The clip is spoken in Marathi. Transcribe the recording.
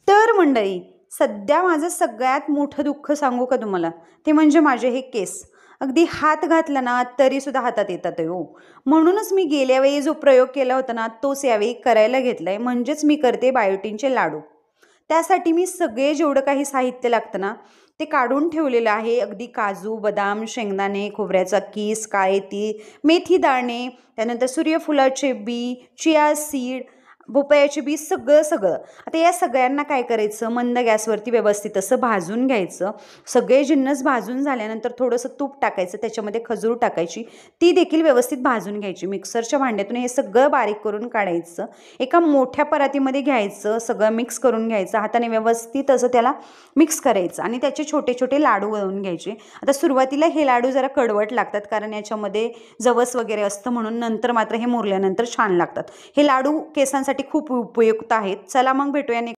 तर मंडळी, सध्या माझं सगळ्यात मोठं दुःख सांगू का तुम्हाला? ते म्हणजे माझे हे केस. अगदी हात घातला ना तरीसुद्धा हातात येतात आहे हो. म्हणूनच मी गेल्या वेळी जो प्रयोग केला होता ना, तोच यावेळी करायला घेतलाय. म्हणजेच मी करते बायोटिनचे लाडू. त्यासाठी मी सगळे जेवढं काही साहित्य लागतं ना, ते काढून ठेवलेलं आहे. अगदी काजू, बदाम, शेंगदाणे, खोबऱ्याचा कीस, काळे तीळ, मेथी दाणे, त्यानंतर सूर्यफुलाचे बी, चिया सीड, भोपळ्याचे बी, सगळं. आता या सगळ्यांना काय करायचं, मंद गॅसवरती व्यवस्थित असं भाजून घ्यायचं. सगळे जिन्नस भाजून झाल्यानंतर थोडंसं तूप टाकायचं, त्याच्यामध्ये खजूर टाकायची, ती देखील व्यवस्थित भाजून घ्यायची. मिक्सरच्या भांड्यातून हे सगळं बारीक करून काढायचं. एका मोठ्या परातीमध्ये घ्यायचं, सगळं मिक्स करून घ्यायचं. हाताने व्यवस्थित असं त्याला मिक्स करायचं आणि त्याचे छोटे छोटे लाडू वळून घ्यायचे. आता सुरुवातीला हे लाडू जरा कडवट लागतात, कारण याच्यामध्ये जवस वगैरे असतं, म्हणून नंतर मात्र हे मुरल्यानंतर छान लागतात. हे लाडू केसांसाठी खूप उपयुक्त आहेत. चला मग भेटूया